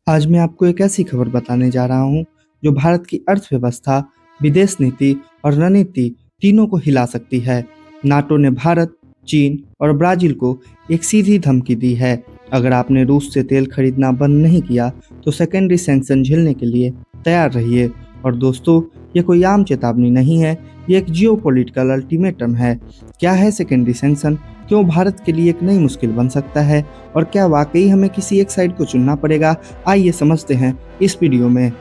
आज मैं आपको एक ऐसी खबर बताने जा रहा हूँ जो भारत की अर्थव्यवस्था, विदेश नीति और रणनीति तीनों को हिला सकती है। नाटो ने भारत, चीन और ब्राजील को एक सीधी धमकी दी है। अगर आपने रूस से तेल खरीदना बंद नहीं किया तो सेकेंडरी सैंक्शन झेलने के लिए तैयार रहिए। और दोस्तों, ये कोई आम चेतावनी नहीं है, ये एक जियोपॉलिटिकल अल्टीमेटम है। क्या है सेकेंडरी सैंक्शन? क्यों भारत के लिए एक नई मुश्किल बन सकता है? और क्या वाकई हमें किसी एक साइड को चुनना पड़ेगा? आइए समझते हैं इस वीडियो में।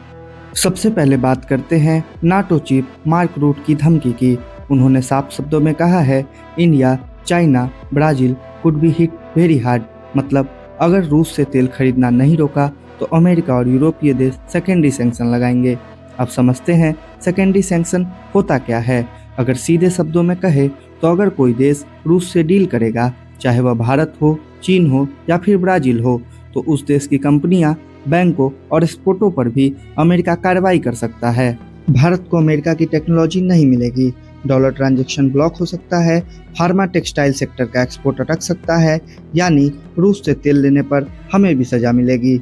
सबसे पहले बात करते हैं नाटो चीफ मार्क रूट की धमकी की। उन्होंने साफ शब्दों में कहा है, India, China, Brazil could be hit very hard. मतलब अगर रूस से तेल खरीदना नहीं रोका तो अमेरिका और यूरोपीय देश सेकेंडरी सैंक्शन लगाएंगे। अब समझते हैं सेकेंडरी सैंक्शन होता क्या है। अगर सीधे शब्दों में कहे तो अगर कोई देश रूस से डील करेगा, चाहे वह भारत हो, चीन हो या फिर ब्राजील हो, तो उस देश की कंपनियां, बैंकों और एक्सपोर्टों पर भी अमेरिका कार्रवाई कर सकता है। भारत को अमेरिका की टेक्नोलॉजी नहीं मिलेगी, डॉलर ट्रांजैक्शन ब्लॉक हो सकता है, फार्मा टेक्सटाइल सेक्टर का एक्सपोर्ट अटक सकता है, यानी रूस से तेल लेने पर हमें भी सजा मिलेगी।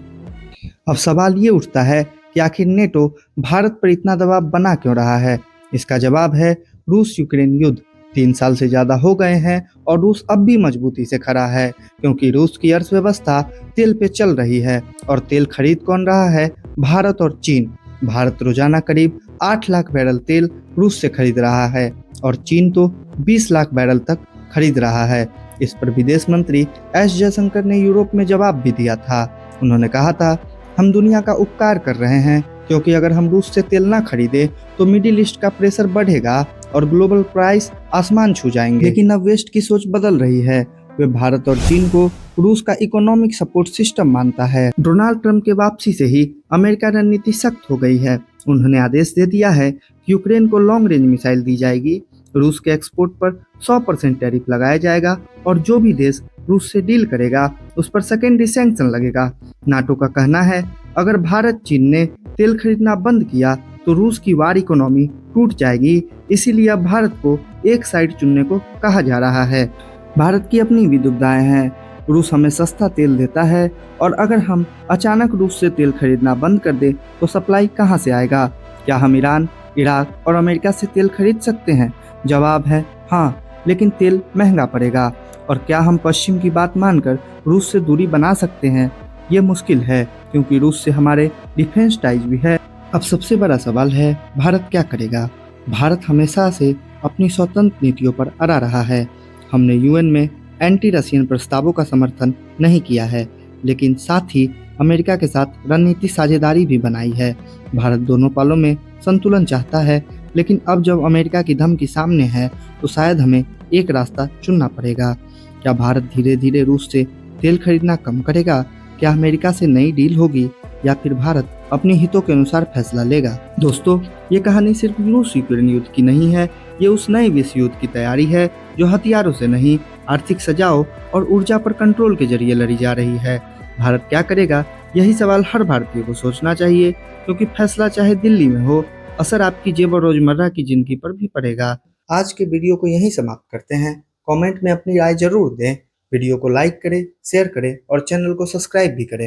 अब सवाल ये उठता है कि आखिर नेटो भारत पर इतना दबाव बना क्यों रहा है। इसका जवाब है रूस यूक्रेन युद्ध। 3 साल से ज्यादा हो गए हैं और रूस अब भी मजबूती से खड़ा है, क्योंकि रूस की अर्थव्यवस्था तेल पे चल रही है। और तेल खरीद कौन रहा है? भारत और चीन। भारत रोजाना करीब 8 लाख बैरल तेल रूस से खरीद रहा है और चीन तो 20 लाख बैरल तक खरीद रहा है। इस पर विदेश मंत्री एस जयशंकर ने यूरोप में जवाब भी दिया था। उन्होंने कहा था, हम दुनिया का उपकार कर रहे हैं, क्योंकि अगर हम रूस से तेल ना खरीदे तो मिडिल ईस्ट का प्रेशर बढ़ेगा और ग्लोबल प्राइस आसमान छू जाएंगे। लेकिन अब वेस्ट की सोच बदल रही है। वे भारत और चीन को रूस का इकोनॉमिक सपोर्ट सिस्टम मानता है। डोनाल्ड ट्रंप के वापसी से ही अमेरिका रणनीति सख्त हो गई है। उन्होंने आदेश दे दिया है कि यूक्रेन को लॉन्ग रेंज मिसाइल दी जाएगी, रूस के एक्सपोर्ट पर 100% टैरिफ लगाया जाएगा और जो भी देश रूस से डील करेगा उस पर सेकेंडरी सैंक्शन लगेगा। नाटो का कहना है, अगर भारत चीन ने तेल खरीदना बंद किया तो रूस की वार इकोनॉमी टूट जाएगी। इसीलिए अब भारत को एक साइड चुनने को कहा जा रहा है। भारत की अपनी भी दुविधाएं हैं। रूस हमें सस्ता तेल देता है और अगर हम अचानक रूस से तेल खरीदना बंद कर दे तो सप्लाई कहां से आएगा? क्या हम ईरान, इराक और अमेरिका से तेल खरीद सकते हैं? जवाब है हाँ, लेकिन तेल महंगा पड़ेगा। और क्या हम पश्चिम की बात मानकर रूस से दूरी बना सकते हैं? ये मुश्किल है, क्योंकि रूस से हमारे डिफेंस टाइज भी है। अब सबसे बड़ा सवाल है, भारत क्या करेगा? भारत हमेशा से अपनी स्वतंत्र नीतियों पर अड़ा रहा है। हमने यूएन में एंटी रशियन प्रस्तावों का समर्थन नहीं किया है, लेकिन साथ ही अमेरिका के साथ रणनीति साझेदारी भी बनाई है। भारत दोनों पालों में संतुलन चाहता है, लेकिन अब जब अमेरिका की धमकी सामने है तो शायद हमें एक रास्ता चुनना पड़ेगा। क्या भारत धीरे धीरे रूस से तेल खरीदना कम करेगा? क्या अमेरिका से नई डील होगी या फिर भारत अपने हितों के अनुसार फैसला लेगा? दोस्तों, ये कहानी सिर्फ रूस यूक्रेन युद्ध की नहीं है, ये उस नए विश्व युद्ध की तैयारी है जो हथियारों से नहीं, आर्थिक सजाओं और ऊर्जा पर कंट्रोल के जरिए लड़ी जा रही है। भारत क्या करेगा? यही सवाल हर भारतीय को सोचना चाहिए, क्योंकि फैसला चाहे दिल्ली में हो, असर आपकी जेब और रोजमर्रा की जिंदगी पर भी पड़ेगा। आज के वीडियो को यहीं समाप्त करते हैं। कमेंट में अपनी राय जरूर दें, वीडियो को लाइक करें, शेयर करें और चैनल को सब्सक्राइब भी करें।